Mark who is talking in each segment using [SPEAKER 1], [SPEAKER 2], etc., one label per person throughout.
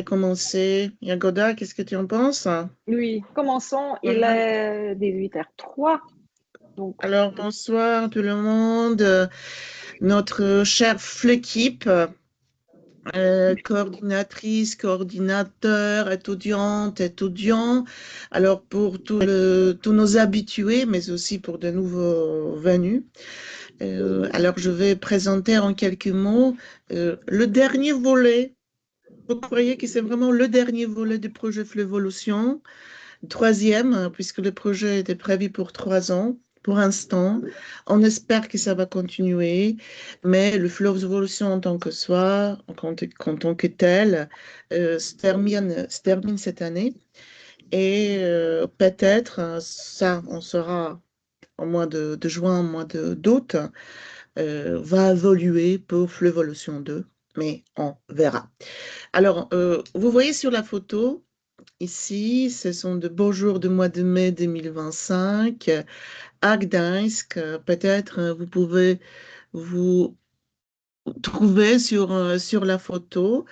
[SPEAKER 1] Commencer. Yagoda, qu'est-ce que tu en penses?
[SPEAKER 2] Oui, commençons. Il
[SPEAKER 1] Mhm.
[SPEAKER 2] est 18h03. Donc,
[SPEAKER 1] Alors, bonsoir tout le monde. Notre chère Flequipe, coordinatrice, coordinateur, étudiant. Alors, pour tous nos habitués, mais aussi pour de nouveaux venus. Alors, je vais présenter en quelques mots le dernier volet. Vous croyez que c'est vraiment le dernier volet du projet Flévolution? Troisième, puisque le projet était prévu pour 3 ans. Pour l'instant, on espère que ça va continuer, mais le Flow of Evolution en tant que soi, en tant que tel, se termine cette année. Et peut-être, ça, on saura au mois de juin, au mois d'août, va évoluer pour Evolution 2, mais on verra. Alors, vous voyez sur la photo, ici, ce sont de beaux jours du mois de mai 2025 à Gdańsk. Peut-être vous pouvez vous trouver sur la photo.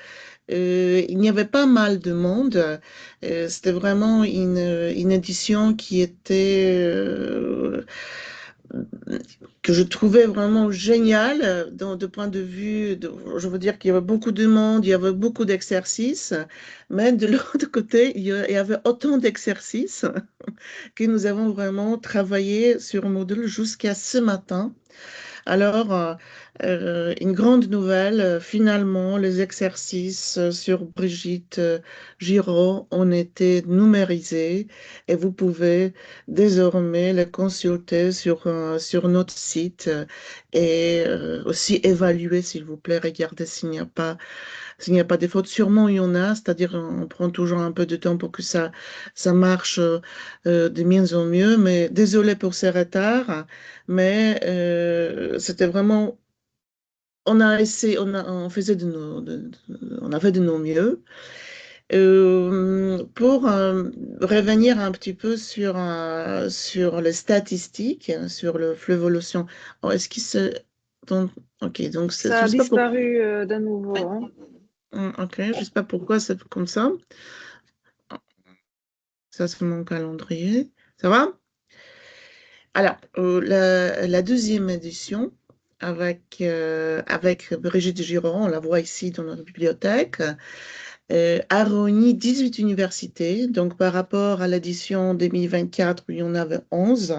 [SPEAKER 1] Il y avait pas mal de monde. C'était vraiment une édition qui était que je trouvais vraiment géniale de point de vue, je veux dire qu'il y avait beaucoup de monde, il y avait beaucoup d'exercices, mais de l'autre côté, il y avait autant d'exercices que nous avons vraiment travaillé sur Moodle jusqu'à ce matin. Alors, une grande nouvelle, finalement, les exercices sur Brigitte Giraud ont été numérisés et vous pouvez désormais les consulter sur notre site et aussi évaluer, s'il vous plaît, regardez s'il n'y a pas des fautes. Sûrement, il y en a, c'est-à-dire on prend toujours un peu de temps pour que ça marche de mieux en mieux, mais désolé pour ces retards. Mais c'était vraiment, on a essayé, on faisait on a fait de nos mieux. Pour revenir un petit peu sur les statistiques, sur le Fluvolution. Oh, est-ce qu'il se... Ok, donc
[SPEAKER 2] ça
[SPEAKER 1] je
[SPEAKER 2] a
[SPEAKER 1] sais pas pourquoi.
[SPEAKER 2] disparu de nouveau, hein.
[SPEAKER 1] Ok, je sais pas pourquoi c'est comme ça. Ça, c'est mon calendrier. Ça va? Alors, la deuxième édition avec Brigitte Giraud, on la voit ici dans notre bibliothèque, a réuni 18 universités. Donc, par rapport à l'édition 2024, où il y en avait 11,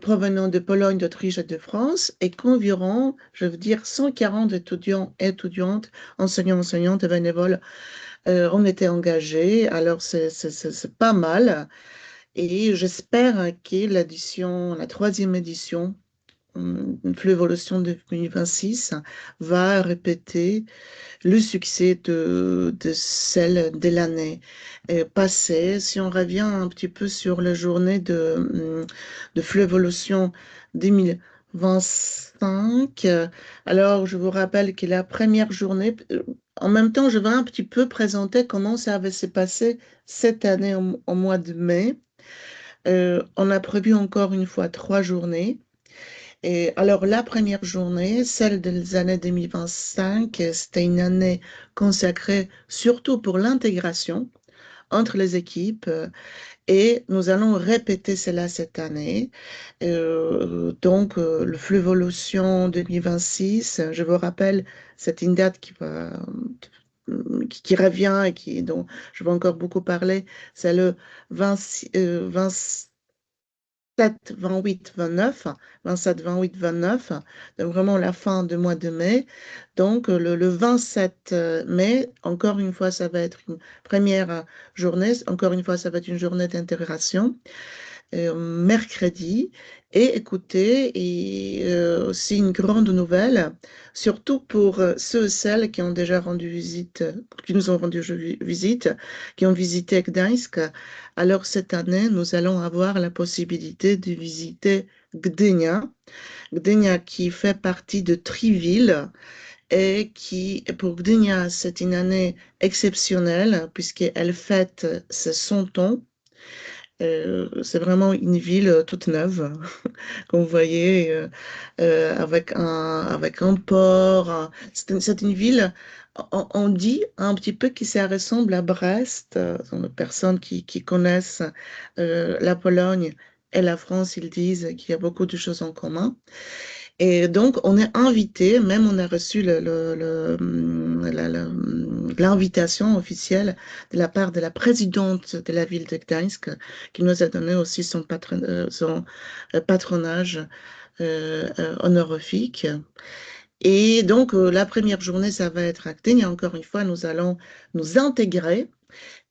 [SPEAKER 1] provenant de Pologne, d'Autriche et de France, et qu'environ, je veux dire, 140 étudiants et étudiantes, enseignants, enseignantes et bénévoles ont été engagés. Alors, c'est pas mal. Et j'espère que la troisième édition, Fluvolution 2026, va répéter le succès de celle de l'année passée. Si on revient un petit peu sur la journée de Fluvolution 2025, alors je vous rappelle que la première journée, en même temps, je vais un petit peu présenter comment ça avait se passé cette année au mois de mai. On a prévu encore une fois 3 journées. Et alors, la première journée, celle des années 2025, c'était une année consacrée surtout pour l'intégration entre les équipes et nous allons répéter cela cette année. Donc, le Fluvolution 2026, je vous rappelle, c'est une date qui revient et dont je vais encore beaucoup parler. C'est le 26, 27, 28, 29, 27, 28, 29, donc vraiment la fin du mois de mai. Donc le 27 mai, encore une fois, ça va être une première journée, encore une fois, ça va être une journée d'intégration mercredi. Et écoutez, et aussi une grande nouvelle, surtout pour ceux et celles qui ont déjà rendu visite, qui nous ont rendu visite, qui ont visité Gdańsk. Alors cette année, nous allons avoir la possibilité de visiter Gdynia. Gdynia qui fait partie de Tryville et qui, pour Gdynia, c'est une année exceptionnelle puisqu'elle fête ses 100 ans. C'est vraiment une ville toute neuve, comme vous voyez, avec un port. C'est une ville on dit un petit peu que ça ressemble à Brest. Sont les personnes qui connaissent la Pologne et la France, ils disent qu'il y a beaucoup de choses en commun. Et donc, on est invité, même on a reçu l'invitation officielle de la part de la présidente de la ville de Gdańsk, qui nous a donné aussi son patronage honorifique. Et donc, la première journée, ça va être acté. Et encore une fois, nous allons nous intégrer.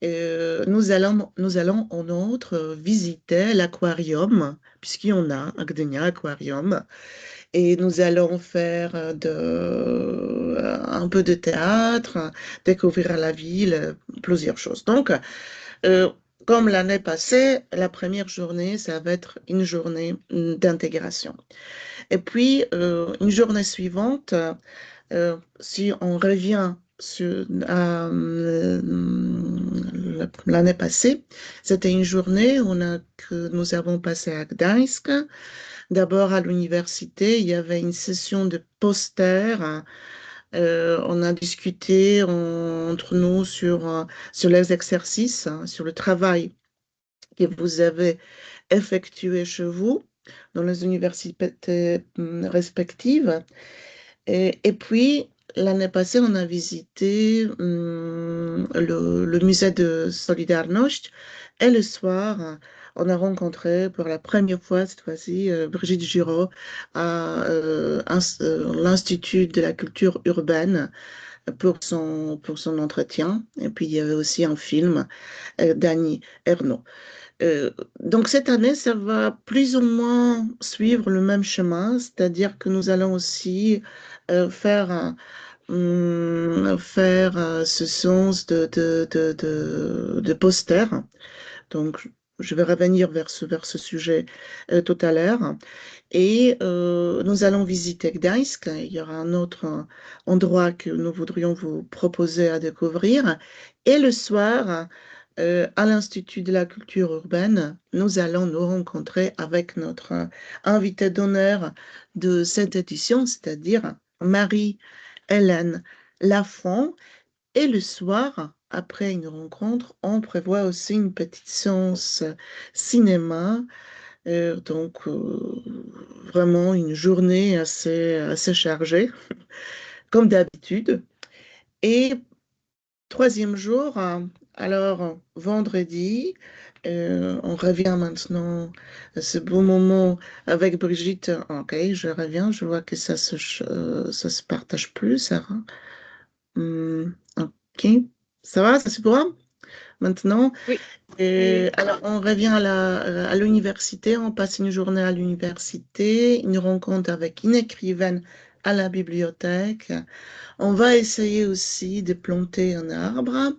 [SPEAKER 1] Nous allons en outre visiter l'aquarium, puisqu'il y en a un Gdynia Aquarium. Et nous allons faire un peu de théâtre, découvrir la ville, plusieurs choses. Donc, euh, comme l'année passée, la première journée, ça va être une journée d'intégration. Et puis, une journée suivante, si on revient à l'année passée, c'était une journée que nous avons passée à Gdańsk. D'abord, à l'université, il y avait une session de posters. On a discuté entre nous sur les exercices, hein, sur le travail que vous avez effectué chez vous dans les universités respectives. Et puis, l'année passée, on a visité le musée de Solidarność et le soir, on a rencontré pour la première fois, cette fois-ci, Brigitte Giraud à l'Institut de la culture urbaine pour son entretien. Et puis, il y avait aussi un film d'Annie Ernaux. Donc cette année, ça va plus ou moins suivre le même chemin, c'est-à-dire que nous allons aussi faire ce sens de poster. Donc je vais revenir vers ce sujet tout à l'heure. Et nous allons visiter Gdańsk. Il y aura un autre endroit que nous voudrions vous proposer à découvrir. Et le soir, à l'Institut de la culture urbaine, nous allons nous rencontrer avec notre invitée d'honneur de cette édition, c'est-à-dire Marie-Hélène Lafont. Et le soir, après une rencontre, on prévoit aussi une petite séance cinéma, donc, vraiment une journée assez chargée, comme d'habitude. Et troisième jour, alors vendredi, on revient maintenant à ce beau moment avec Brigitte. Ok, je reviens, je vois que ça se partage plus, Sarah. Ok, ça va, ça se voit maintenant?
[SPEAKER 2] Oui, oui,
[SPEAKER 1] Et
[SPEAKER 2] oui.
[SPEAKER 1] alors, on revient à l'université, on passe une journée à l'université, une rencontre avec une écrivaine à la bibliothèque. On va essayer aussi de planter un arbre.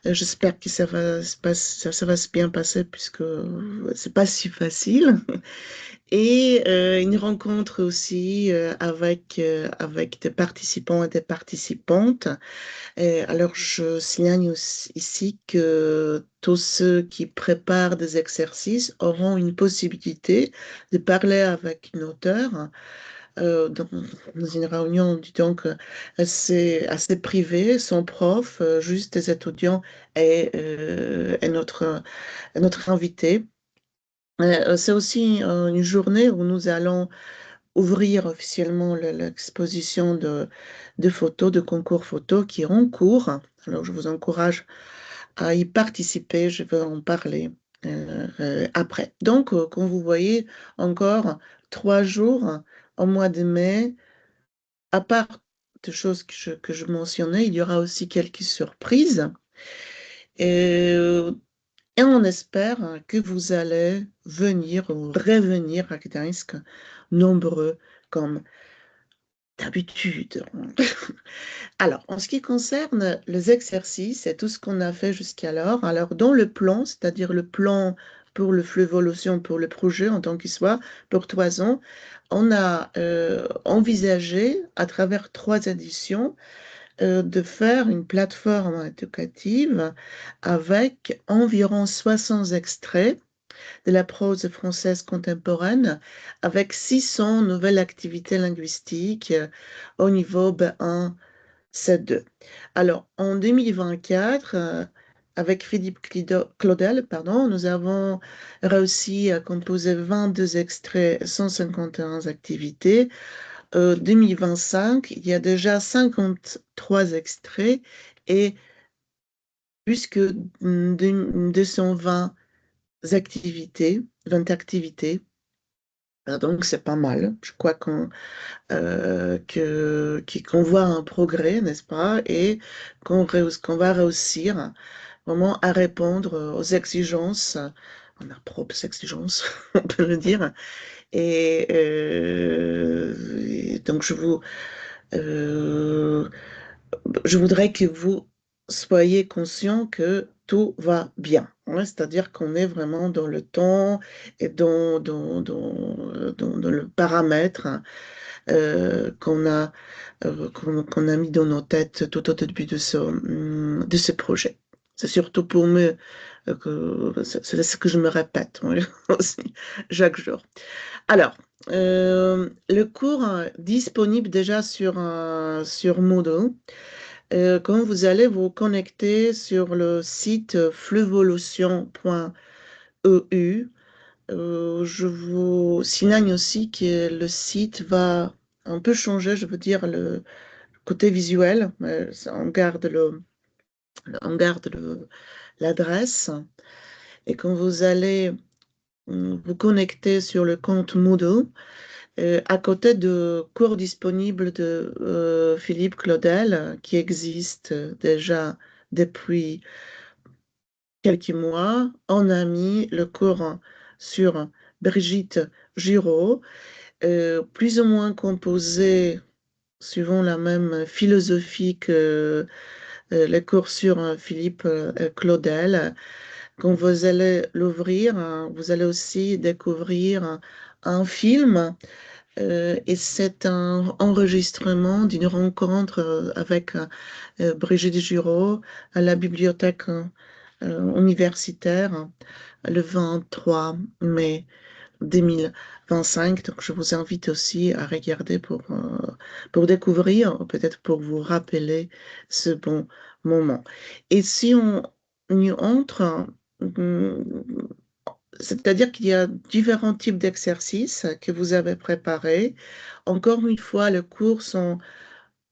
[SPEAKER 1] J'espère que ça va se bien passer puisque c'est pas si facile. Et une rencontre aussi avec des participants et des participantes. Et alors, je signale ici que tous ceux qui préparent des exercices auront une possibilité de parler avec une auteure dans une réunion, disons, assez privée, sans prof, juste des étudiants et notre invité. C'est aussi une journée où nous allons ouvrir officiellement l'exposition de photos, de concours photos qui est en cours. Alors, je vous encourage à y participer, je vais en parler après. Donc, comme vous voyez, encore 3 jours au mois de mai, à part des choses que je mentionnais, il y aura aussi quelques surprises. Et, et on espère que vous allez venir ou revenir à Gdańsk nombreux comme d'habitude. Alors, en ce qui concerne les exercices et tout ce qu'on a fait jusqu'alors, alors dans le plan, c'est-à-dire le plan pour le Fluvolution, pour le projet en tant qu'il soit, pour 3 ans, on a envisagé, à travers 3 éditions, de faire une plateforme éducative avec environ 60 extraits de la prose française contemporaine, avec 600 nouvelles activités linguistiques au niveau B1 C'est deux. Alors, en 2024, avec Philippe Claudel, pardon, nous avons réussi à composer 22 extraits, 151 activités. 2025, il y a déjà 53 extraits et plus que 220 activités, 20 activités. Donc, c'est pas mal. Je crois qu'on voit un progrès, n'est-ce pas? Et qu'on va réussir vraiment à répondre aux exigences, à nos propres exigences, on peut le dire. Et donc, euh, je voudrais que vous soyez conscient que tout va bien, hein. C'est-à-dire qu'on est vraiment dans le temps et dans le paramètre qu'on a mis dans nos têtes tout au début de ce projet. C'est surtout pour moi c'est ce que je me répète, oui, aussi, chaque jour. Alors, le cours disponible déjà sur Moodle. Quand vous allez vous connecter sur le site fluvolution.eu, je vous signale aussi que le site va un peu changer, je veux dire, le côté visuel. On garde l'adresse. Et quand vous allez vous connecter sur le compte Moodle, à côté de cours disponibles de Philippe Claudel, qui existe déjà depuis quelques mois, on a mis le cours sur Brigitte Giraud, plus ou moins composé suivant la même philosophie que les cours sur Philippe Claudel. Quand vous allez l'ouvrir, vous allez aussi découvrir un film et c'est un enregistrement d'une rencontre avec Brigitte Giraud à la bibliothèque universitaire le 23 mai 2025. Donc, je vous invite aussi à regarder pour découvrir, peut-être pour vous rappeler ce bon moment. Et si on y entre, hum, c'est-à-dire qu'il y a différents types d'exercices que vous avez préparés. Encore une fois, les cours sont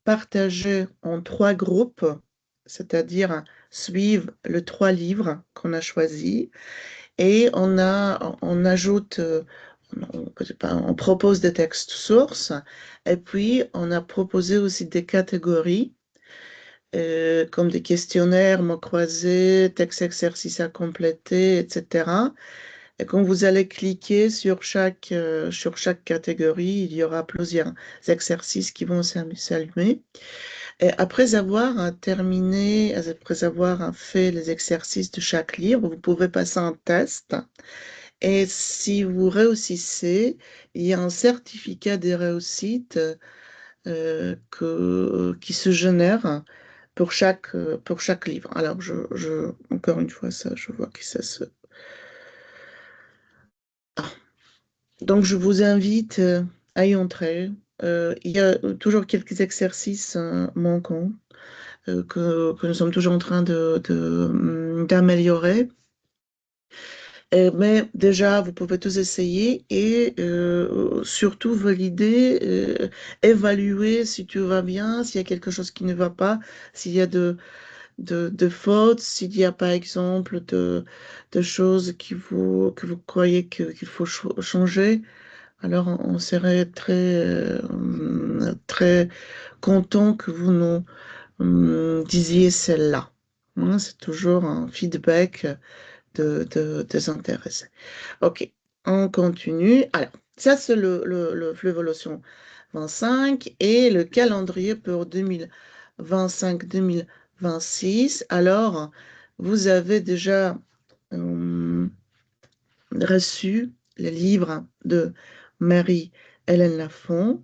[SPEAKER 1] partagés en trois groupes, c'est-à-dire suivent les trois livres qu'on a choisis et on ajoute, on propose des textes sources et puis on a proposé aussi des catégories comme des questionnaires, mots croisés, textes exercices à compléter, etc. Et quand vous allez cliquer sur chaque catégorie, il y aura plusieurs exercices qui vont s'allumer. Et après avoir terminé, après avoir fait les exercices de chaque livre, vous pouvez passer un test. Et si vous réussissez, il y a un certificat de réussite qui se génère pour chaque livre. Alors, encore une fois, ça, je vois que ça se... Ah. Donc, je vous invite à y entrer. Il y a toujours quelques exercices manquants que nous sommes toujours en train d'améliorer. Mais déjà, vous pouvez tous essayer et surtout valider, évaluer si tout va bien, s'il y a quelque chose qui ne va pas, s'il y a de fautes, s'il y a par exemple de choses que vous croyez qu'il faut changer. Alors, on serait très content que vous nous disiez celle-là. Hein, c'est toujours un feedback désintéressé. Ok, on continue. Alors, ça, c'est le Fluvolution 25 et le calendrier pour 2025-2026. Alors, vous avez déjà euh, reçu le livre de Marie-Hélène Lafont.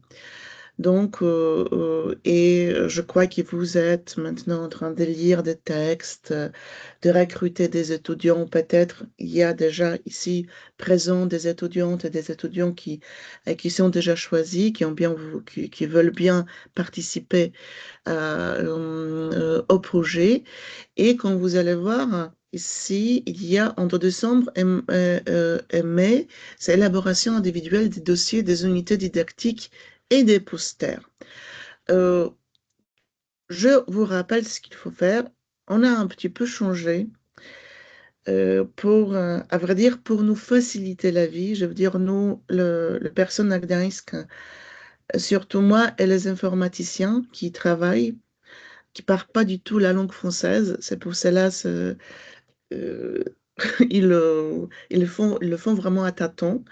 [SPEAKER 1] Donc, je crois que vous êtes maintenant en train de lire des textes, de recruter des étudiants. Peut-être il y a déjà ici présent des étudiantes et des étudiants qui sont déjà choisis, qui veulent bien participer au projet. Et quand vous allez voir, ici, il y a entre décembre et mai, c'est élaboration individuelle des dossiers, des unités didactiques et des posters. Euh, je vous rappelle ce qu'il faut faire. On a un petit peu changé à vrai dire, pour nous faciliter la vie. Je veux dire, nous, le personne à Gdańsk, surtout moi et les informaticiens qui travaillent, qui ne parlent pas du tout la langue française. C'est pour cela euh, ils le font vraiment à tâtons.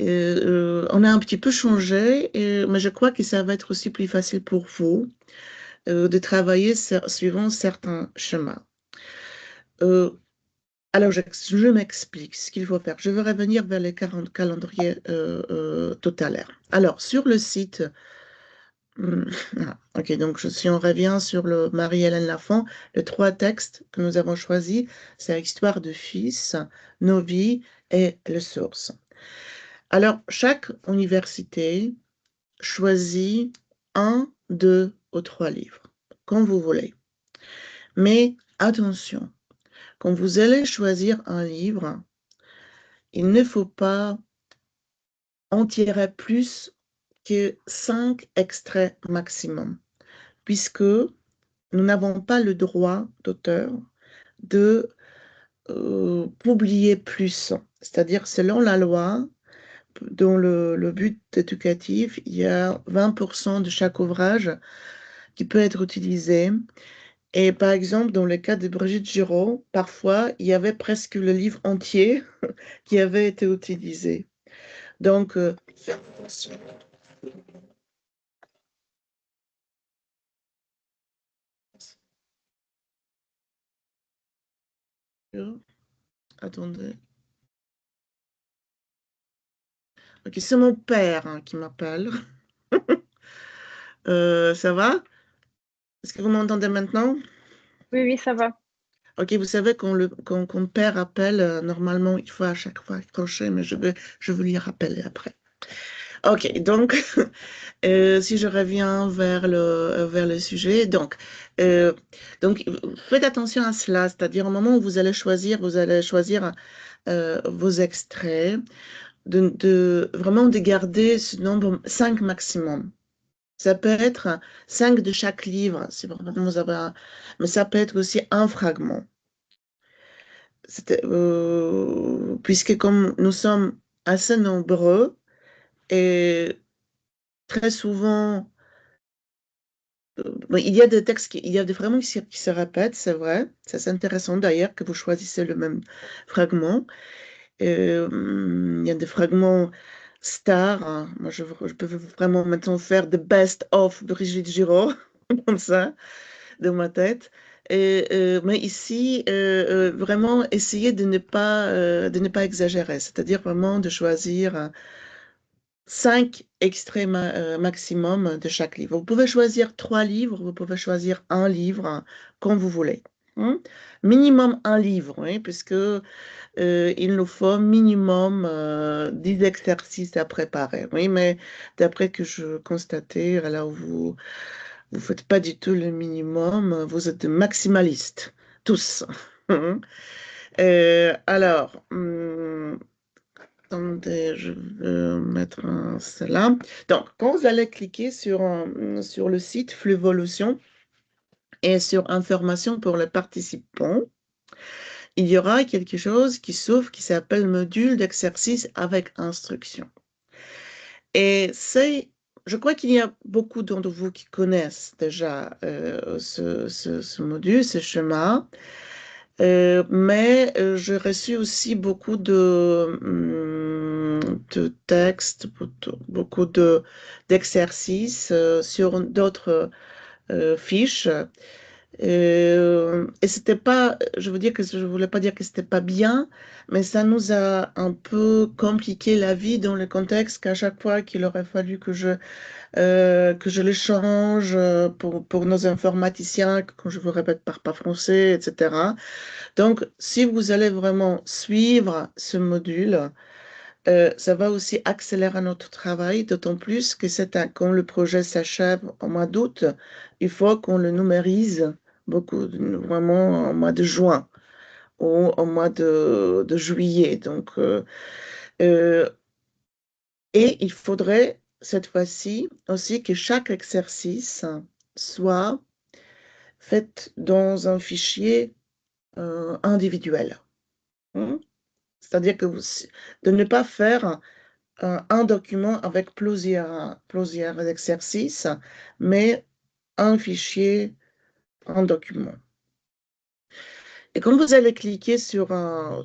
[SPEAKER 1] On a un petit peu changé, mais je crois que ça va être aussi plus facile pour vous de travailler suivant certains schémas. Euh, alors, je m'explique ce qu'il faut faire. Je vais revenir vers les 40 calendriers tout à l'heure. Alors, sur le site, ok, donc si on revient sur le Marie-Hélène Lafont, les trois textes que nous avons choisis, c'est Histoire de fils, Nos vies et Les sources. Alors, chaque université choisit un, deux ou trois livres, quand vous voulez. Mais attention, quand vous allez choisir un livre, il ne faut pas en tirer plus que 5 extraits maximum, puisque nous n'avons pas le droit d'auteur de publier plus. C'est-à-dire, selon la loi, dans le but éducatif, il y a 20% de chaque ouvrage qui peut être utilisé. Et par exemple, dans le cas de Brigitte Giraud, parfois, il y avait presque le livre entier qui avait été utilisé. Donc, faites attention. Attendez. Ok, c'est mon père hein, qui m'appelle. Ça va? Est-ce que vous m'entendez maintenant?
[SPEAKER 2] Oui, oui, ça va.
[SPEAKER 1] Ok, vous savez, quand le père appelle, normalement, il faut à chaque fois accrocher, mais je vais lui rappeler après. Ok, donc, si je reviens vers le sujet, donc, faites attention à cela, c'est-à-dire au moment où vous allez choisir vos extraits, vraiment de garder ce nombre 5 maximum. Ça peut être 5 de chaque livre, si vraiment vous avez mais ça peut être aussi un fragment. Puisque comme nous sommes assez nombreux et très souvent, bon, il y a des textes, il y a des fragments qui se répètent, c'est vrai. Ça, c'est intéressant d'ailleurs que vous choisissez le même fragment. Il y a des fragments stars, hein. Moi, je peux vraiment maintenant faire the best of Brigitte Giraud, comme ça, dans ma tête. Mais ici, vraiment essayer de ne pas exagérer, c'est-à-dire vraiment de choisir 5 extraits maximum de chaque livre. Vous pouvez choisir 3 livres, vous pouvez choisir un livre, hein, quand vous voulez. Hein. Minimum un livre, oui, puisque il nous faut minimum 10 exercices à préparer. Oui, mais d'après que je constatais, alors vous faites pas du tout le minimum, vous êtes maximalistes, tous. Alors, attendez, je vais mettre cela. Donc, quand vous allez cliquer sur le site Fluvolution et sur Information pour les participants, il y aura quelque chose qui s'ouvre qui s'appelle module d'exercice avec instruction. Et je crois qu'il y a beaucoup d'entre vous qui connaissent déjà ce module, ce schéma. Mais j'ai reçu aussi beaucoup de textes, beaucoup d'exercices sur d'autres fiches. Et c'était pas, je veux dire que je voulais pas dire que c'était pas bien, mais ça nous a un peu compliqué la vie dans le contexte qu'à chaque fois qu'il aurait fallu que je les change pour nos informaticiens, quand je vous répète, parlent pas français, etc. Donc, si vous allez vraiment suivre ce module, ça va aussi accélérer notre travail, d'autant plus que quand le projet s'achève au mois d'août, il faut qu'on le numérise beaucoup, vraiment au mois de juin ou au mois de juillet. Donc, euh, et il faudrait cette fois-ci aussi que chaque exercice soit fait dans un fichier individuel. Hein. C'est-à-dire de ne pas faire un document avec plusieurs exercices, mais un fichier, un document. Et quand vous allez cliquer sur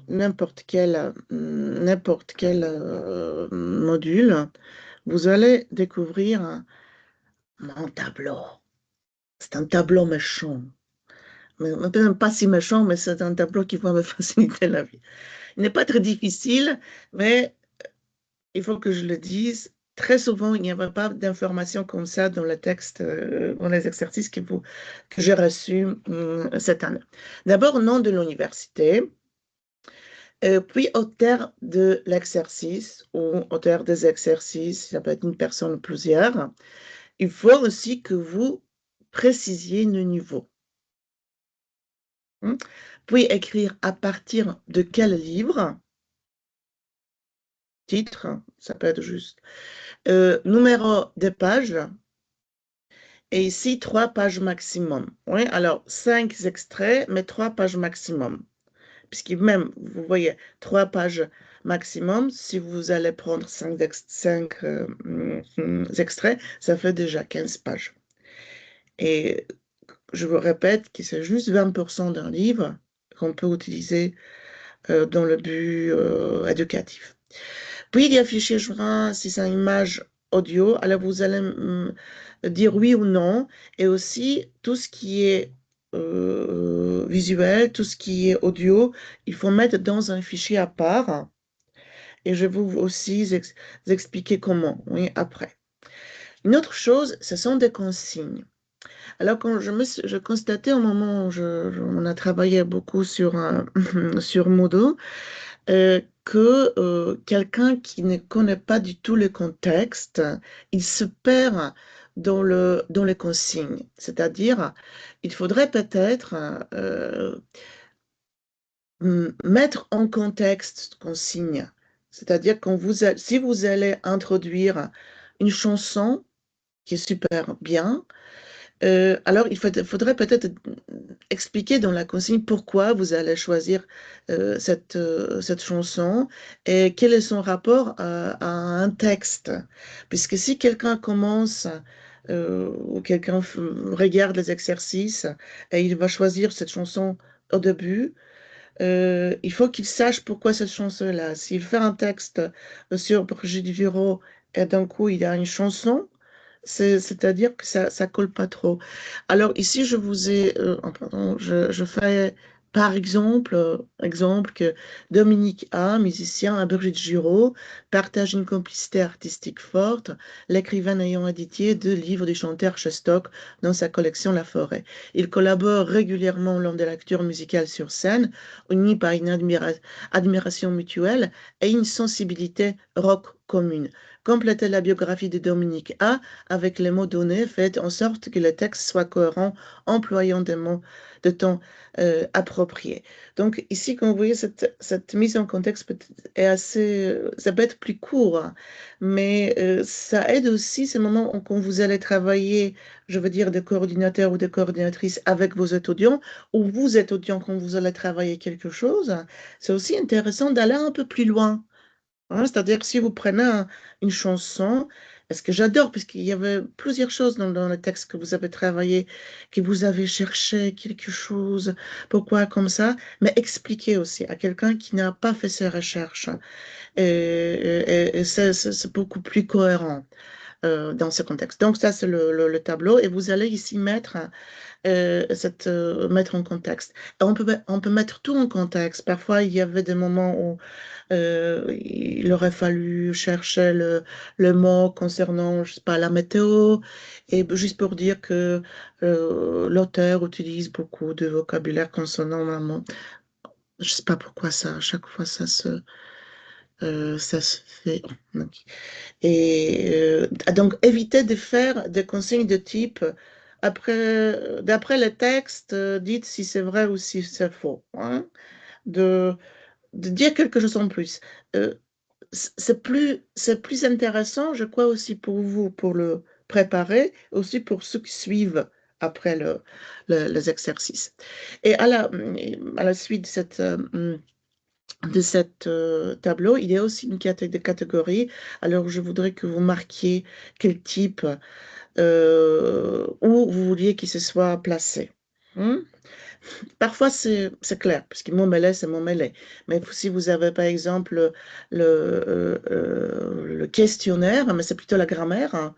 [SPEAKER 1] n'importe quel module, vous allez découvrir mon tableau. C'est un tableau méchant. Mais peut-être pas si méchant, mais c'est un tableau qui va me faciliter la vie. Il n'est pas très difficile, mais il faut que je le dise. Très souvent, il n'y avait pas d'informations comme ça dans le texte, dans les exercices que j'ai reçus cette année. D'abord, nom de l'université, puis auteur de l'exercice ou auteur des exercices, ça peut être une personne ou plusieurs. Il faut aussi que vous précisiez le niveau. Puis écrire à partir de quel livre, titre, ça peut être juste, numéro de page, et ici 3 pages maximum. Oui, alors 5 extraits, mais 3 pages maximum. Puisque même, vous voyez, 3 pages maximum, si vous allez prendre 5 extraits, ça fait déjà 15 pages. Et je vous répète que c'est juste 20% d'un livre qu'on peut utiliser dans le but éducatif. Puis il y a fichier joint, si c'est une image audio, alors vous allez dire oui ou non, et aussi tout ce qui est visuel, tout ce qui est audio, il faut mettre dans un fichier à part, et je vais vous aussi expliquer comment, oui, après. Une autre chose, ce sont des consignes. Alors, quand je constatais au moment où on a travaillé beaucoup sur Moodle, que quelqu'un qui ne connaît pas du tout le contexte, il se perd dans les consignes. C'est-à-dire, il faudrait peut-être mettre en contexte consigne. C'est-à-dire, si vous allez introduire une chanson qui est super bien, alors, faudrait peut-être expliquer dans la consigne pourquoi vous allez choisir cette chanson et quel est son rapport à un texte. Puisque si quelqu'un commence ou quelqu'un regarde les exercices et il va choisir cette chanson au début, il faut qu'il sache pourquoi cette chanson-là. S'il fait un texte sur Brigitte Giraud et d'un coup il y a une chanson, c'est-à-dire que ça ne colle pas trop. Alors ici, je vous ai, pardon, je fais par exemple que Dominique A, musicien, et Brigitte Giraud partagent une complicité artistique forte, l'écrivain ayant édité 2 livres du chanteur Shostak dans sa collection La Forêt. Ils collaborent régulièrement lors de lectures musicales sur scène, unis par une admiration mutuelle et une sensibilité rock commune. Compléter la biographie de Dominique A avec les mots donnés, faites en sorte que le texte soit cohérent, employant des mots de temps appropriés. Donc ici, comme vous voyez, cette mise en contexte est assez, ça peut être plus court, hein, mais ça aide aussi ces moments quand vous allez travailler, je veux dire, de coordinateur ou de coordinatrice avec vos étudiants, ou vous étudiants quand vous allez travailler quelque chose. C'est aussi intéressant d'aller un peu plus loin. Hein, c'est-à-dire que si vous prenez une chanson, ce que j'adore, puisqu'il y avait plusieurs choses dans le texte que vous avez travaillé, que vous avez cherché quelque chose, pourquoi comme ça, mais expliquez aussi à quelqu'un qui n'a pas fait ses recherches. Et c'est beaucoup plus cohérent. dans ce contexte. Donc ça, c'est le tableau et vous allez ici mettre mettre en contexte. Et on peut mettre tout en contexte. Parfois, il y avait des moments où il aurait fallu chercher le mot concernant, je sais pas, la météo, et juste pour dire que l'auteur utilise beaucoup de vocabulaire consonant maman. Je sais pas pourquoi ça, à chaque fois ça se fait. Donc, donc, évitez de faire des consignes de type d'après le texte, dites si c'est vrai ou si c'est faux, hein. De, de dire quelque chose en plus. Euh, c'est plus intéressant, je crois, aussi pour vous, pour le préparer, aussi pour ceux qui suivent après les exercices. Et à la suite de cette tableau, il y a aussi une catégorie. Alors, je voudrais que vous marquiez quel type où vous vouliez qu'il se soit placé. Hmm. Parfois, c'est clair, puisque mon mêlé, c'est mon mêlé. Mais si vous avez, par exemple, le questionnaire, mais c'est plutôt la grammaire, hein,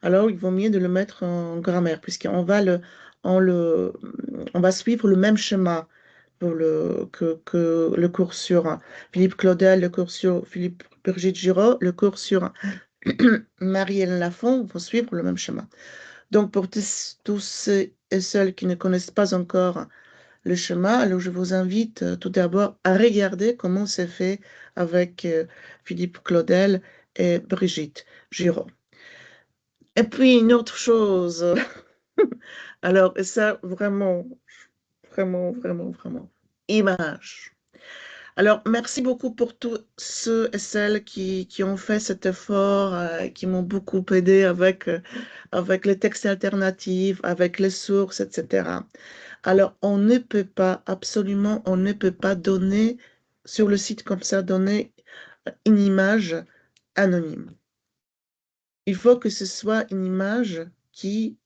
[SPEAKER 1] alors il vaut mieux de le mettre en grammaire, puisqu'on va on va suivre le même schéma que le cours sur Philippe Claudel, le cours sur Philippe Brigitte Giraud, le cours sur Marie-Hélène Lafont vont suivre le même schéma. Donc, pour tous ceux et celles qui ne connaissent pas encore le schéma, alors je vous invite tout d'abord à regarder comment c'est fait avec Philippe Claudel et Brigitte Giraud. Et puis, une autre chose, alors, et ça, vraiment, vraiment, vraiment, vraiment, image. Alors, merci beaucoup pour tous ceux et celles qui ont fait cet effort, qui m'ont beaucoup aidé avec les textes alternatifs, avec les sources, etc. Alors, on ne peut pas, absolument, on ne peut pas donner, sur le site comme ça, donner une image anonyme. Il faut que ce soit une image qui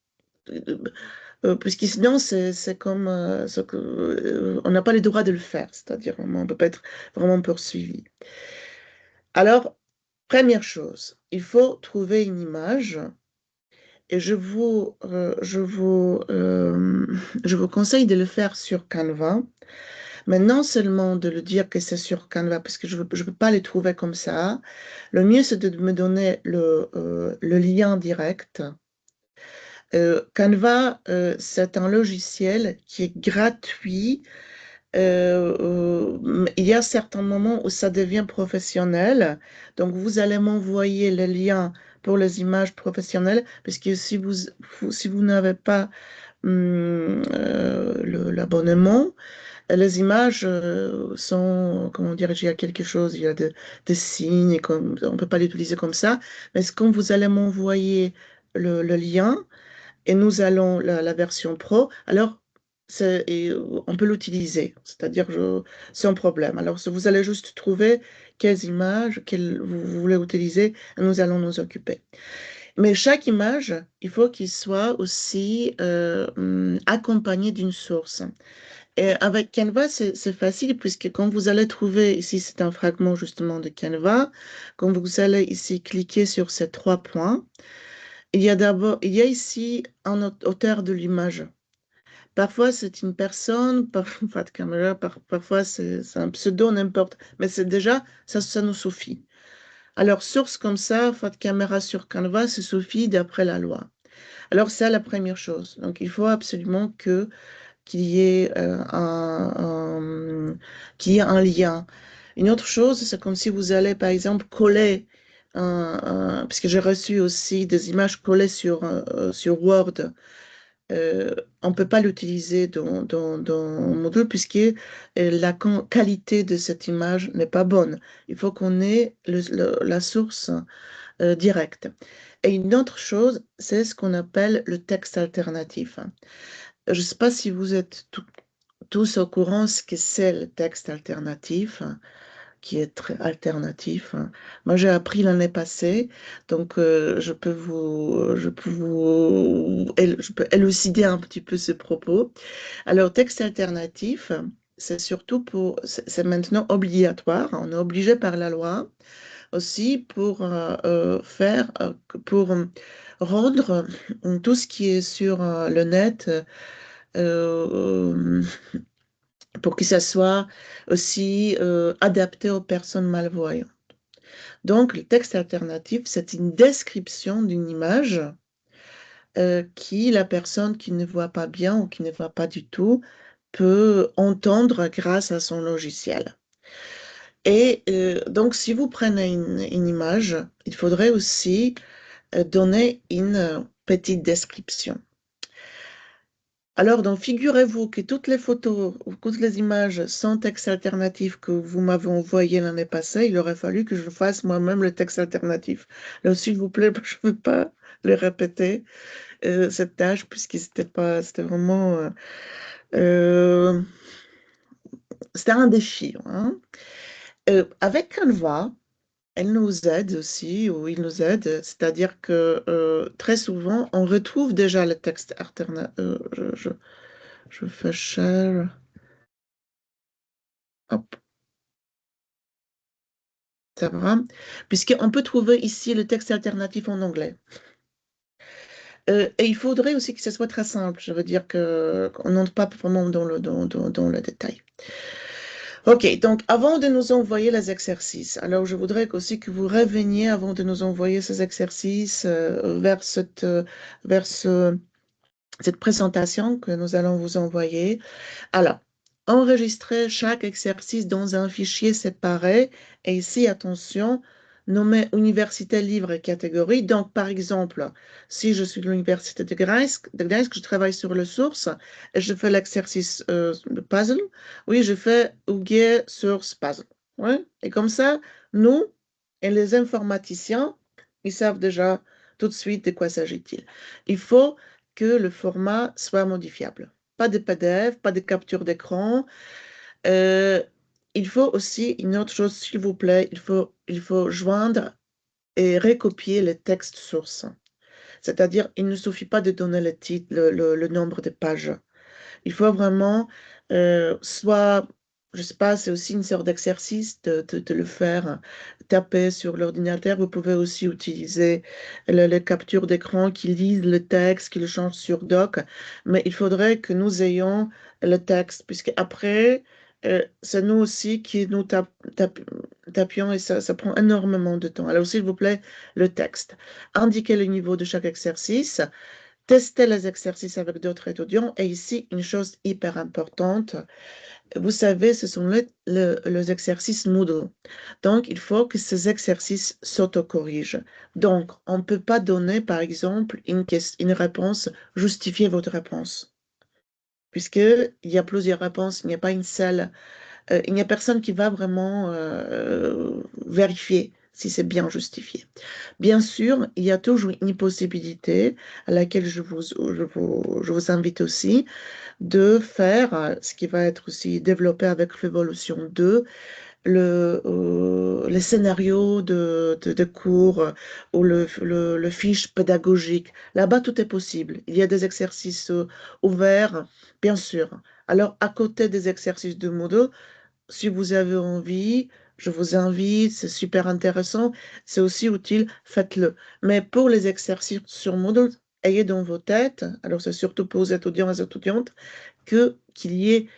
[SPEAKER 1] euh, puisque sinon, c'est comme on n'a pas le droit de le faire, c'est-à-dire on ne peut pas être vraiment poursuivi. Alors, première chose, il faut trouver une image et je vous conseille de le faire sur Canva, mais non seulement de le dire que c'est sur Canva, parce que je ne peux pas les trouver comme ça. Le mieux, c'est de me donner le lien direct. Canva, c'est un logiciel qui est gratuit. Il y a certains moments où ça devient professionnel. Donc, vous allez m'envoyer le lien pour les images professionnelles, parce que si vous n'avez pas l'abonnement, les images sont, comment dire, il y a quelque chose, il y a des signes, comme, on ne peut pas l'utiliser comme ça. Mais quand vous allez m'envoyer le lien, et nous allons la version pro, alors on peut l'utiliser, c'est-à-dire sans problème. Alors vous allez juste trouver quelles images vous voulez utiliser et nous allons nous occuper. Mais chaque image, il faut qu'il soit aussi accompagné d'une source. Et avec Canva, c'est facile puisque quand vous allez trouver, ici c'est un fragment justement de Canva, quand vous allez ici cliquer sur ces trois points, il y a ici un auteur de l'image. Parfois, c'est une personne, parfois de caméra, parfois c'est un pseudo, n'importe. Mais c'est déjà, ça nous suffit. Alors, source comme ça, de caméra sur Canva, ça suffit d'après la loi. Alors, c'est la première chose. Donc, il faut absolument qu'il y ait qu'il y ait un lien. Une autre chose, c'est comme si vous allez, par exemple, coller, parce que j'ai reçu aussi des images collées sur Word. Euh, on ne peut pas l'utiliser dans Moodle puisque la qualité de cette image n'est pas bonne. Il faut qu'on ait la source directe. Et une autre chose, c'est ce qu'on appelle le texte alternatif. Je ne sais pas si vous êtes tous au courant ce que c'est le texte alternatif, qui est très alternatif. Moi, j'ai appris l'année passée, donc je peux élucider un petit peu ce propos. Alors, texte alternatif, c'est maintenant obligatoire, on est obligé par la loi aussi pour pour rendre tout ce qui est sur le net euh, pour que ça soit aussi adapté aux personnes malvoyantes. Donc, le texte alternatif, c'est une description d'une image qui la personne qui ne voit pas bien ou qui ne voit pas du tout peut entendre grâce à son logiciel. Et donc, si vous prenez une image, il faudrait aussi donner une petite description. Alors, donc, figurez-vous que toutes les photos ou toutes les images sans texte alternatif que vous m'avez envoyé l'année passée, il aurait fallu que je fasse moi-même le texte alternatif. Alors, s'il vous plaît, je ne veux pas le répéter, cette tâche, puisque c'était vraiment, euh, c'était un défi, hein. Avec Canva, elle nous aide aussi, ou il nous aide, c'est-à-dire que très souvent, on retrouve déjà le texte alternatif. Je fais share. Hop, ça va. Puisqu'on peut trouver ici le texte alternatif en anglais. Et il faudrait aussi que ce soit très simple. Je veux dire qu'on n'entre pas vraiment dans le détail. OK, donc avant de nous envoyer les exercices, alors je voudrais aussi que vous reveniez avant de nous envoyer ces exercices vers cette présentation que nous allons vous envoyer. Alors, enregistrez chaque exercice dans un fichier séparé et ici, attention, nommez université, livre et catégorie. Donc, par exemple, si je suis de l'université de Gdańsk, je travaille sur les sources et je fais l'exercice de puzzle. Oui, je fais UG source puzzle. Ouais. Et comme ça, nous et les informaticiens, ils savent déjà tout de suite de quoi s'agit-il. Il faut que le format soit modifiable. Pas de PDF, pas de capture d'écran. Euh, il faut aussi, une autre chose, s'il vous plaît, il faut joindre et recopier les textes sources. C'est-à-dire, il ne suffit pas de donner le titre, le nombre de pages. Il faut vraiment soit, je sais pas, c'est aussi une sorte d'exercice de le faire, taper sur l'ordinateur. Vous pouvez aussi utiliser les captures d'écran qui lisent le texte, qui le changent sur doc. Mais il faudrait que nous ayons le texte, puisque après, c'est nous aussi qui nous tapions et ça prend énormément de temps. Alors, s'il vous plaît, le texte. Indiquez le niveau de chaque exercice. Tester les exercices avec d'autres étudiants. Et ici, une chose hyper importante, vous savez, ce sont les exercices Moodle. Donc, il faut que ces exercices s'autocorrigent. Donc, on ne peut pas donner, par exemple, une réponse, justifier votre réponse. Puisqu'il y a plusieurs réponses, il n'y a pas une seule il n'y a personne qui va vraiment vérifier si c'est bien justifié. Bien sûr, il y a toujours une possibilité à laquelle je vous invite aussi de faire ce qui va être aussi développé avec Révolution 2, les scénarios de cours ou le fiche pédagogique. Là-bas, tout est possible. Il y a des exercices ouverts, bien sûr. Alors, à côté des exercices de Moodle, si vous avez envie, je vous invite, c'est super intéressant, c'est aussi utile, faites-le. Mais pour les exercices sur Moodle, ayez dans vos têtes, alors c'est surtout pour les étudiants et les étudiantes, qu'il y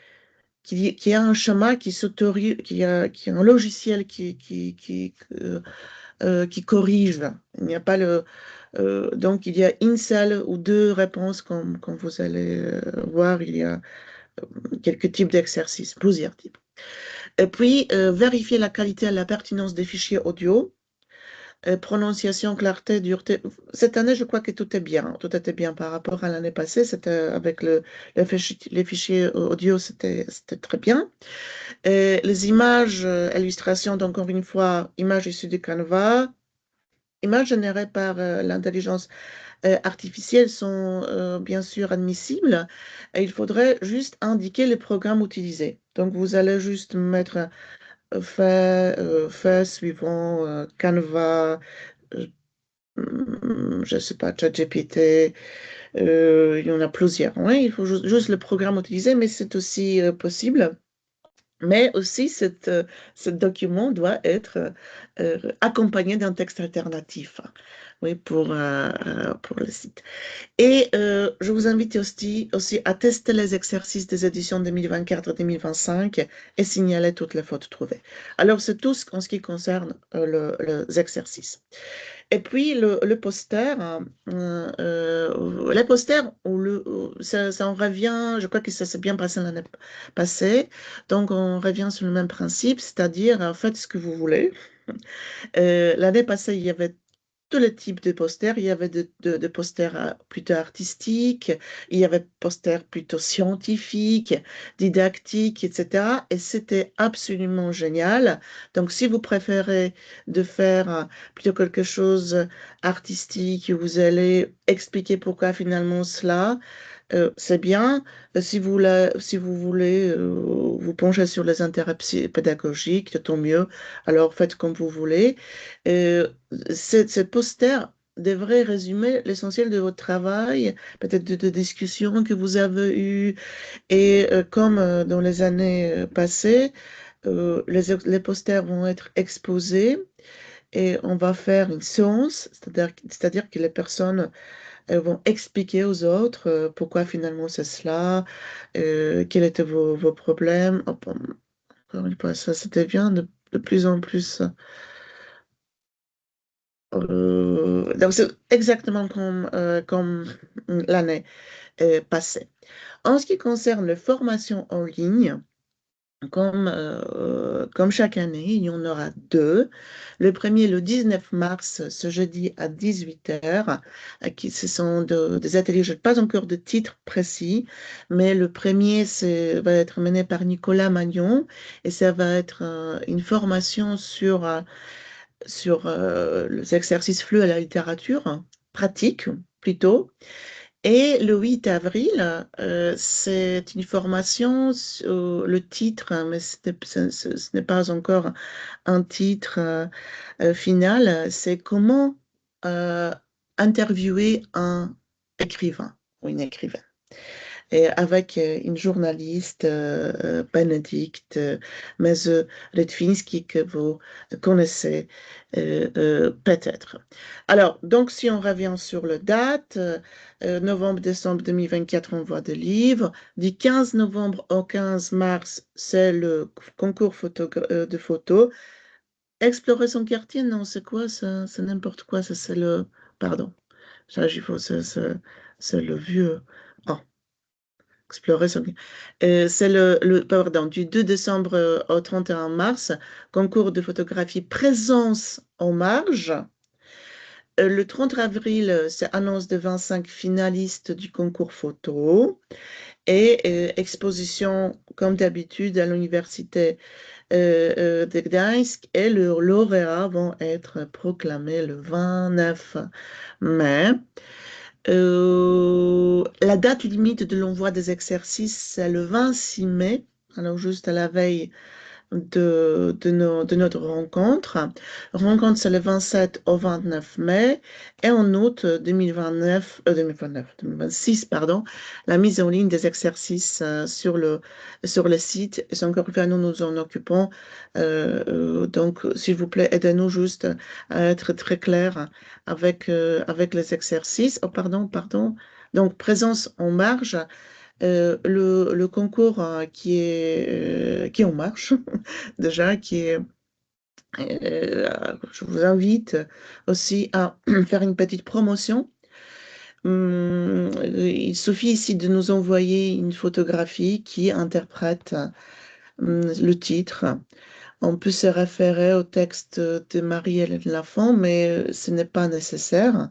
[SPEAKER 1] a un chemin qui s'autorise, qu'il y a un logiciel qui corrige. Il n'y a pas donc il y a une seule ou deux réponses, comme vous allez voir, il y a quelques types d'exercices, plusieurs types. Et puis, vérifier la qualité et la pertinence des fichiers audio. Prononciation, clarté, dureté. Cette année, je crois que tout est bien. Tout était bien par rapport à l'année passée. C'était avec les fichiers audio, c'était très bien. Et les images, illustrations, donc encore une fois, images issues de Canva, images générées par l'intelligence artificielle sont bien sûr admissibles. Et il faudrait juste indiquer les programmes utilisés. Donc, vous allez juste mettre fait suivant Canva, euh, je ne sais pas, ChatGPT, il y en a plusieurs. Ouais, il faut juste le programme utilisé, mais c'est aussi possible. Mais aussi, ce document doit être accompagné d'un texte alternatif, hein, oui, pour le site. Et je vous invite aussi à tester les exercices des éditions 2024-2025 et signaler toutes les fautes trouvées. Alors, c'est tout en ce qui concerne les exercices. Et puis, le poster, hein, les posters, ça en revient, je crois que ça s'est bien passé l'année passée, donc on revient sur le même principe, c'est-à-dire, faites ce que vous voulez. L'année passée, il y avait tous les types de posters. Il y avait de posters plutôt artistiques, il y avait posters plutôt scientifiques, didactiques, etc. Et c'était absolument génial. Donc, si vous préférez de faire plutôt quelque chose artistique, vous allez expliquer pourquoi finalement cela, c'est bien. Si vous voulez vous pencher sur les intérêts pédagogiques, tant mieux. Alors faites comme vous voulez. Euh, ces posters devraient résumer l'essentiel de votre travail, peut-être de discussions que vous avez eues. Et comme dans les années passées, les posters vont être exposés et on va faire une séance, c'est-à-dire que les personnes vont expliquer aux autres pourquoi finalement c'est cela, quels étaient vos problèmes. Oh, bon, encore une fois, ça devient de plus en plus. Donc c'est exactement comme l'année passée. En ce qui concerne les formations en ligne, comme chaque année, il y en aura deux. Le premier, le 19 mars, ce jeudi à 18 heures. Ce sont des ateliers, je n'ai pas encore de titre précis, mais le premier va être mené par Nicolas Magnon et ça va être une formation sur les exercices flux à la littérature, pratique plutôt. Et le 8 avril, c'est une formation sur le titre, hein, mais ce n'est pas encore un titre final, c'est comment euh, interviewer un écrivain ou une écrivaine. Et avec une journaliste, Bénédicte Letwinski, que vous connaissez peut-être. Alors, donc, si on revient sur la date, novembre-décembre 2024, on voit des livres. Du 15 novembre au 15 mars, c'est le concours de photos. Explorer son quartier, non, c'est quoi ça? C'est n'importe quoi, ça, c'est le... Pardon, ça, c'est le vieux... Oh. Explorer son... c'est pardon, du 2 décembre au 31 mars, concours de photographie présence en marge. Le 30 avril, c'est annonce de 25 finalistes du concours photo et exposition, comme d'habitude, à l'université de Gdańsk et leurs lauréats vont être proclamés le 29 mai. La date limite de l'envoi des exercices, c'est le 26 mai, alors juste à la veille de notre rencontre. Rencontre, c'est le 27 au 29 mai. Et en août 2026, pardon, la mise en ligne des exercices sur le site. Et encore une fois, nous nous en occupons. Donc, s'il vous plaît, aidez-nous juste à être très clair avec les exercices. Oh, pardon. Donc, présence en marge. Le concours qui est en marche, déjà, je vous invite aussi à faire une petite promotion. Il suffit ici de nous envoyer une photographie qui interprète le titre. On peut se référer au texte de Marie-Hélène Lafont, mais ce n'est pas nécessaire.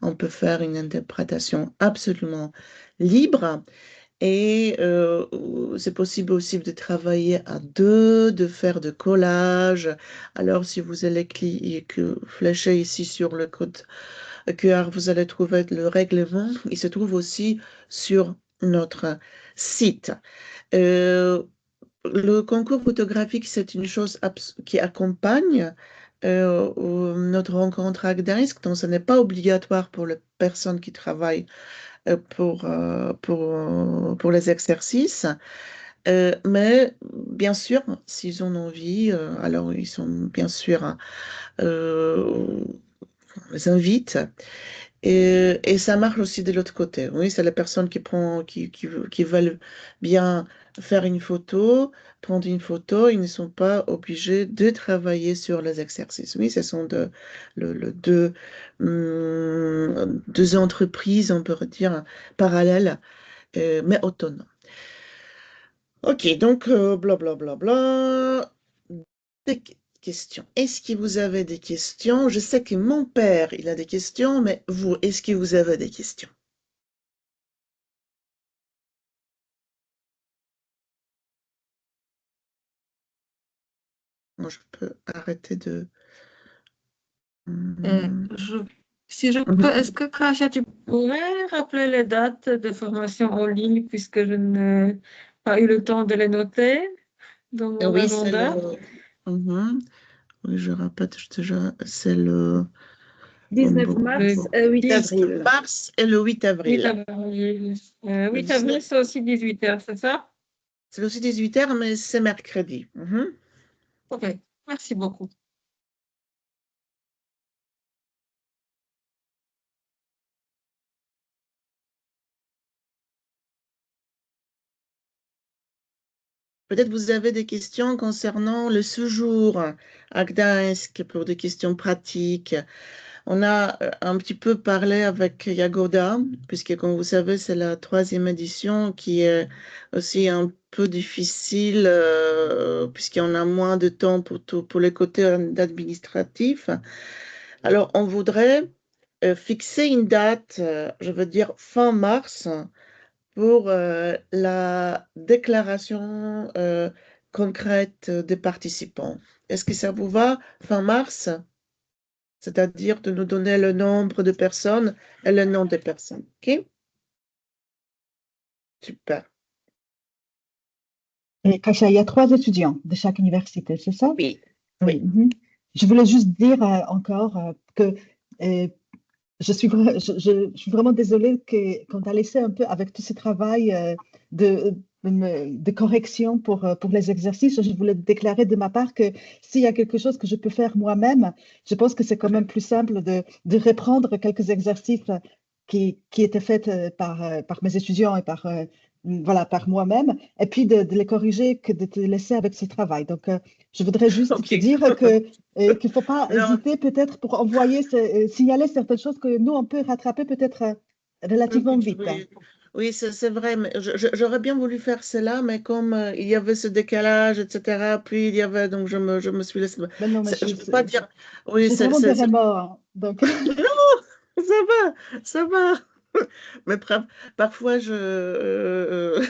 [SPEAKER 1] On peut faire une interprétation absolument libre. Et c'est possible aussi de travailler à deux, de faire de collages. Alors, si vous allez flécher ici sur le code QR, vous allez trouver le règlement. Il se trouve aussi sur notre site. Euh, le concours photographique, c'est une chose qui accompagne notre rencontre à Gdańsk, donc ce n'est pas obligatoire pour les personnes qui travaillent pour les exercices. Mais bien sûr, s'ils en ont envie, alors ils sont bien sûr, on les invite. Et ça marche aussi de l'autre côté. Oui, c'est la personne qui veulent bien faire une photo, prendre une photo, ils ne sont pas obligés de travailler sur les exercices. Oui, ce sont deux entreprises, on peut dire, parallèles, mais autonomes. Ok, donc blablabla. Des questions. Est-ce que vous avez des questions? Je sais que mon père, il a des questions, mais vous, est-ce que vous avez des questions? Moi, je peux arrêter de...
[SPEAKER 3] Euh,
[SPEAKER 1] Hmm.
[SPEAKER 3] je- Si je peux,
[SPEAKER 1] Mhm.
[SPEAKER 3] est-ce que Kasia, tu pourrais rappeler les dates de formation en ligne puisque je n'ai pas eu le temps de les noter dans mon
[SPEAKER 1] Oui, c'est
[SPEAKER 3] agenda?
[SPEAKER 1] le... Mhm. Oui, je répète déjà, c'est le...
[SPEAKER 2] 19 mars,
[SPEAKER 3] Le
[SPEAKER 2] 8
[SPEAKER 1] 10
[SPEAKER 2] avril.
[SPEAKER 1] mars et le 8
[SPEAKER 3] 8
[SPEAKER 1] avril.
[SPEAKER 3] avril.
[SPEAKER 1] Le
[SPEAKER 3] 8 avril,
[SPEAKER 1] 19,
[SPEAKER 3] c'est aussi 18 h, c'est ça?
[SPEAKER 1] c'est aussi 18 h, mais c'est mercredi. Mhm.
[SPEAKER 3] OK, merci beaucoup.
[SPEAKER 1] Peut-être vous avez des questions concernant le séjour à Gdańsk pour des questions pratiques. On a un petit peu parlé avec Yagoda, puisque comme vous savez, c'est la troisième édition qui est aussi un peu difficile, puisqu'on a moins de temps pour tout, pour les côtés administratifs. Alors, on voudrait fixer une date, je veux dire fin mars, pour la déclaration concrète des participants. Est-ce que ça vous va, fin mars? C'est-à-dire de nous donner le nombre de personnes et le nom des personnes. OK? Super.
[SPEAKER 4] Et Kasia, il y a 3 étudiants de chaque université, c'est ça?
[SPEAKER 1] Oui,
[SPEAKER 4] Oui.
[SPEAKER 1] oui.
[SPEAKER 4] Mhm. Je voulais juste dire encore que euh, je suis vraiment désolée qu'on t'a laissé un peu avec tout ce travail de correction pour les exercices. Je voulais déclarer de ma part que s'il y a quelque chose que je peux faire moi-même, je pense que c'est quand même plus simple de reprendre quelques exercices qui étaient faits par mes étudiants et voilà, par moi-même, et puis de les corriger que de te laisser avec ce travail. Donc, je voudrais juste te
[SPEAKER 1] OK.
[SPEAKER 4] dire qu'il ne faut pas
[SPEAKER 1] Non,
[SPEAKER 4] hésiter peut-être pour envoyer, signaler certaines choses que nous, on peut rattraper peut-être relativement vite.
[SPEAKER 1] oui, oui, c'est vrai, mais j'aurais bien voulu faire cela, mais comme il y avait ce décalage, etc., puis il y avait, donc je me suis laissée.
[SPEAKER 4] Mais non, mais
[SPEAKER 1] Je ne peux pas dire, oui,
[SPEAKER 4] j'ai vraiment des remords, hein. Donc,
[SPEAKER 1] non, ça va, ça va. Mais parfois, je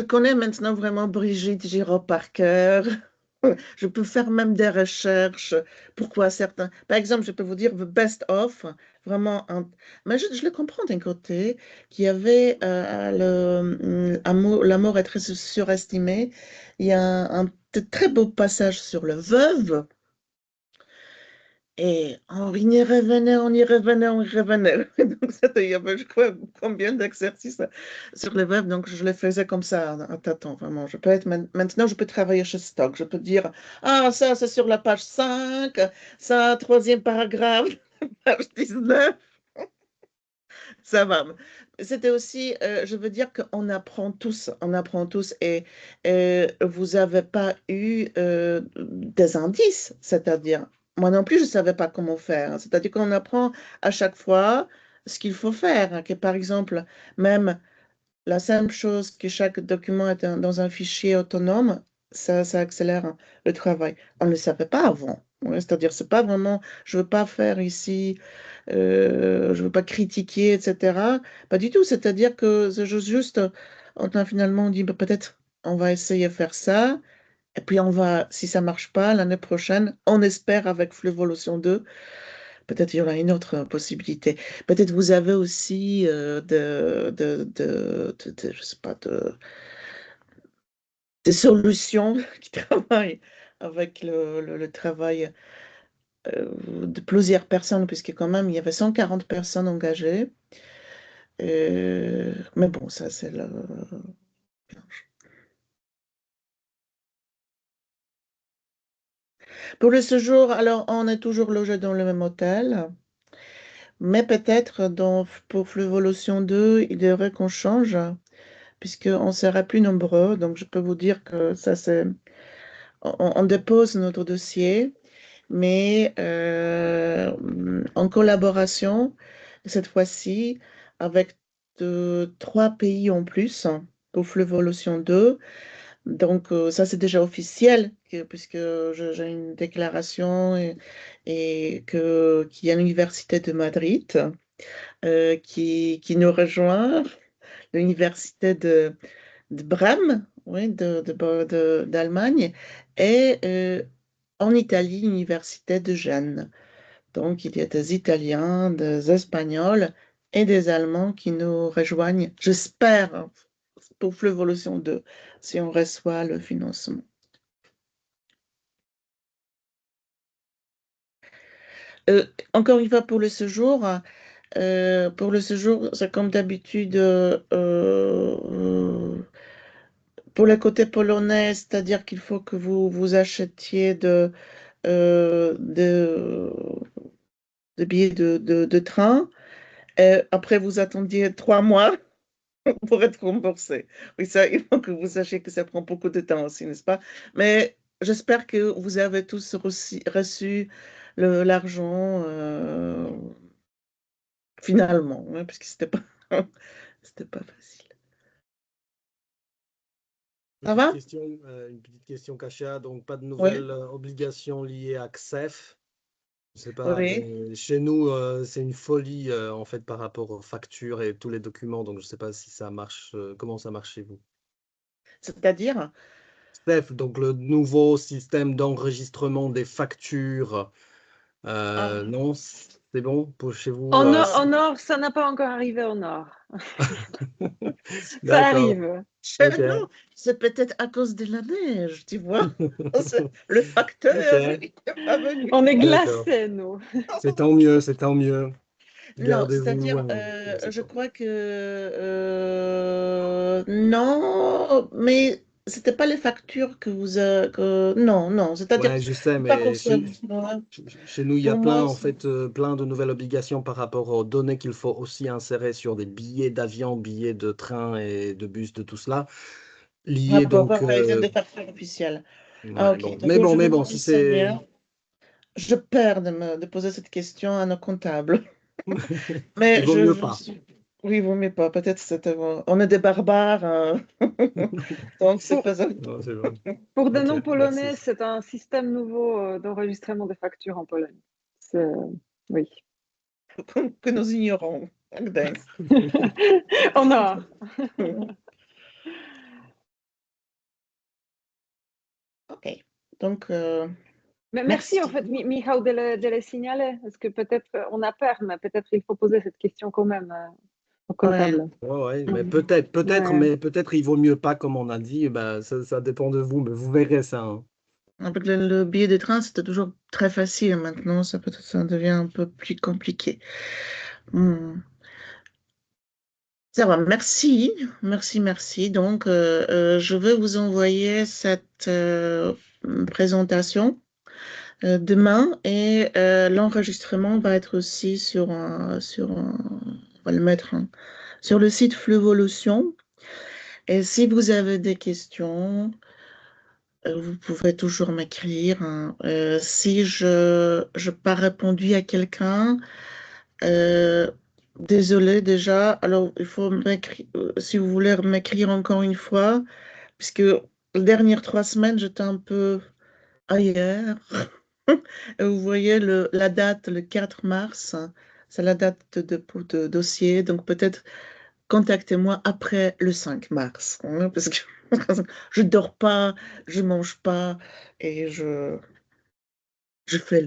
[SPEAKER 1] connais maintenant vraiment Brigitte Giraud par cœur. Je peux faire même des recherches. Pourquoi certains. Par exemple, je peux vous dire The Best of, vraiment. Mais je le comprends d'un côté, qu'il y avait l'amour est très surestimé. Il y a très beau passage sur le veuve. Et on y revenait, on y revenait, on y revenait. Donc, il y avait, je crois, combien d'exercices sur le web. Donc, je les faisais comme ça, à tâtons, vraiment. Je peux être, maintenant, je peux travailler chez Stock. Je peux dire, ah, ça, c'est sur la page 5, ça, troisième paragraphe, page 19. Ça va. C'était aussi, je veux dire qu'on apprend tous, on apprend tous et vous n'avez pas eu des indices, c'est-à-dire, moi non plus, je ne savais pas comment faire. C'est-à-dire qu'on apprend à chaque fois ce qu'il faut faire, hein, que par exemple, même la simple chose que chaque document est dans un fichier autonome, ça accélère le travail. On ne le savait pas avant. Ouais, c'est-à-dire, c'est pas vraiment, je veux pas faire ici, je veux pas critiquer, etc. Pas du tout. C'est-à-dire que c'est juste, on a finalement dit, bah, peut-être on va essayer de faire ça. Et puis on va, si ça marche pas l'année prochaine, on espère avec Fluvolution 2, peut-être il y aura une autre possibilité. Peut-être vous avez aussi je sais pas, des solutions qui travaillent avec le travail de plusieurs personnes, puisque quand même il y avait 140 personnes engagées. Mais bon, ça c'est le... Pour le séjour, alors on est toujours logé dans le même hôtel, mais peut-être pour Fluvolution 2, il devrait qu'on change, puisqu'on sera plus nombreux. Donc je peux vous dire que ça c'est, on dépose notre dossier, mais en collaboration, cette fois-ci, avec 3 pays en plus pour Fluvolution 2. Donc, ça, c'est déjà officiel, puisque j'ai une déclaration qu'il y a l'Université de Madrid qui nous rejoint, l'Université de Brême, oui, d'Allemagne, et en Italie, l'Université de Gênes. Donc, il y a des Italiens, des Espagnols et des Allemands qui nous rejoignent, j'espère, hein, pour Fluvolution 2, si on reçoit le financement. Encore une fois, pour le séjour, c'est comme d'habitude pour le côté polonais, c'est-à-dire qu'il faut que vous achetiez de, de billets de train. Et après, vous attendiez 3 mois pour être remboursé. Oui, ça, il faut que vous sachiez que ça prend beaucoup de temps aussi, n'est-ce pas? Mais j'espère que vous avez tous reçu l'argent finalement, hein, parce que c'était pas, c'était pas facile. Ça va?
[SPEAKER 5] Une petite question, Kasia. Donc, pas de
[SPEAKER 1] Oui,
[SPEAKER 5] nouvelles obligations liées à CSEF. Je sais pas,
[SPEAKER 1] oui.
[SPEAKER 5] mais chez nous, c'est une folie en fait par rapport aux factures et tous les documents. Donc, je sais pas si ça marche, comment ça marche chez vous.
[SPEAKER 1] C'est-à-dire,
[SPEAKER 5] CSEF, donc le nouveau système d'enregistrement des factures.
[SPEAKER 1] ah,
[SPEAKER 5] Non, c'est bon pour chez vous.
[SPEAKER 2] En or, ça n'a pas encore arrivé en or. Ça
[SPEAKER 5] D'accord.
[SPEAKER 2] arrive.
[SPEAKER 5] Ok.
[SPEAKER 1] non, c'est peut-être à cause de la neige, tu vois. Le facteur
[SPEAKER 5] Ok.
[SPEAKER 1] n'est pas venu.
[SPEAKER 2] On est
[SPEAKER 5] D'accord.
[SPEAKER 2] glacés, nous.
[SPEAKER 5] C'est tant mieux, c'est tant mieux.
[SPEAKER 1] Non,
[SPEAKER 5] Gardez-vous.
[SPEAKER 1] c'est-à-dire,
[SPEAKER 5] Je sais
[SPEAKER 1] je
[SPEAKER 5] pas.
[SPEAKER 1] crois que non, mais c'était pas les factures que non, non, c'est-à-dire
[SPEAKER 5] Ouais, je sais,
[SPEAKER 1] pas
[SPEAKER 5] mais
[SPEAKER 1] concernant.
[SPEAKER 5] chez nous, il y a
[SPEAKER 1] Pour
[SPEAKER 5] plein,
[SPEAKER 1] moi,
[SPEAKER 5] en fait, plein de nouvelles obligations par rapport aux données qu'il faut aussi insérer sur des billets d'avion, billets de train et de bus, de tout cela, liés
[SPEAKER 1] pour
[SPEAKER 5] donc.
[SPEAKER 1] avoir réalisé des factures officielles. Ah,
[SPEAKER 5] Ouais,
[SPEAKER 1] ok.
[SPEAKER 5] bon.
[SPEAKER 1] Donc, je
[SPEAKER 5] Mais
[SPEAKER 1] vais me
[SPEAKER 5] bon, si c'est.
[SPEAKER 1] renseigner. Je perds de poser cette question à nos comptables.
[SPEAKER 5] Il
[SPEAKER 1] Mais
[SPEAKER 5] vaut mieux pas.
[SPEAKER 1] oui, vous mais pas. Peut-être on est des barbares, donc c'est pas un...
[SPEAKER 5] Non, c'est bon.
[SPEAKER 2] Pour des
[SPEAKER 5] Ok,
[SPEAKER 2] non-polonais,
[SPEAKER 5] merci.
[SPEAKER 2] c'est un système nouveau d'enregistrement des factures en Pologne. Oui.
[SPEAKER 1] que nous ignorons. À Gdańsk.
[SPEAKER 2] En or.
[SPEAKER 1] Ok. Donc,
[SPEAKER 2] Mais merci, en
[SPEAKER 1] merci.
[SPEAKER 2] fait, Michał, de le signaler. Parce que peut-être on a peur, mais peut-être il faut poser cette question quand même au
[SPEAKER 1] Ouais.
[SPEAKER 2] comptable.
[SPEAKER 5] Ouais, mais
[SPEAKER 2] Mhm.
[SPEAKER 5] peut-être,
[SPEAKER 2] Ouais.
[SPEAKER 5] mais peut-être il vaut mieux pas, comme on a dit. Bah, ça dépend de vous, mais vous verrez ça. Hein.
[SPEAKER 1] Avec le billet de train, c'était toujours très facile. Maintenant, ça devient un peu plus compliqué. Hmm. Ça va, merci, merci, merci. Donc, je vais vous envoyer cette présentation demain et l'enregistrement va être aussi on va le mettre sur le site Fluvolution. Et si vous avez des questions, vous pouvez toujours m'écrire, hein. Si je n'ai pas répondu à quelqu'un, euh, désolé déjà. Alors, il faut m'écrire, si vous voulez m'écrire encore une fois, puisque les dernières 3 semaines, j'étais un peu ailleurs. Et vous voyez la date, le 4 mars, c'est la date de dépôt de dossier. Donc, peut-être contactez-moi après le 5 mars, hein, parce que je dors pas, je mange pas et je fais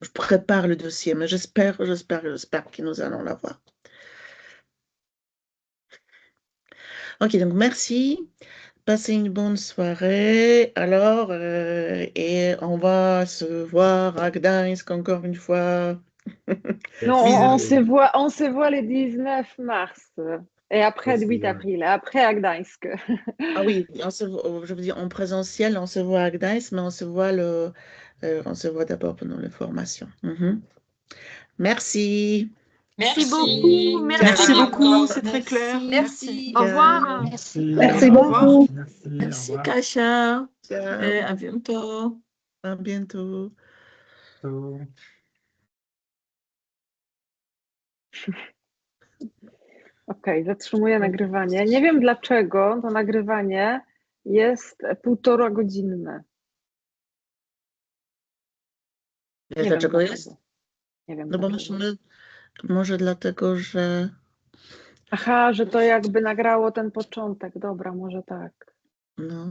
[SPEAKER 1] je prépare le dossier, mais j'espère que nous allons l'avoir. Ok, donc merci. Passez une bonne soirée. Alors, et on va se voir à Gdańsk encore une fois.
[SPEAKER 2] Non,
[SPEAKER 5] Merci.
[SPEAKER 2] on se voit le 19 mars. Et après le
[SPEAKER 5] Aussi,
[SPEAKER 2] 8 avril, après à Gdańsk.
[SPEAKER 1] Ah oui, je veux dire en présentiel, on se voit à Gdańsk, mais on se voit d'abord pendant les formations. Mhm. Merci.
[SPEAKER 3] Merci
[SPEAKER 6] Merci.
[SPEAKER 3] beaucoup.
[SPEAKER 7] Merci
[SPEAKER 1] Ciao.
[SPEAKER 7] beaucoup, c'est très clair.
[SPEAKER 6] Merci.
[SPEAKER 3] Au revoir.
[SPEAKER 6] Merci.
[SPEAKER 4] Merci
[SPEAKER 7] Au revoir.
[SPEAKER 4] beaucoup.
[SPEAKER 3] Merci, Kasia.
[SPEAKER 1] Ciao.
[SPEAKER 3] Et à bientôt.
[SPEAKER 1] À bientôt.
[SPEAKER 2] Okej, zatrzymuję nagrywanie. Nie wiem dlaczego to nagrywanie jest 1,5 godzinne.
[SPEAKER 1] Wiesz,
[SPEAKER 2] Nie
[SPEAKER 1] dlaczego
[SPEAKER 2] wiem
[SPEAKER 1] jest?
[SPEAKER 2] Nie wiem
[SPEAKER 1] No bo
[SPEAKER 2] dlaczego.
[SPEAKER 1] może dlatego, że
[SPEAKER 2] Aha, że to jakby nagrało ten początek. Dobra, może tak.
[SPEAKER 1] no,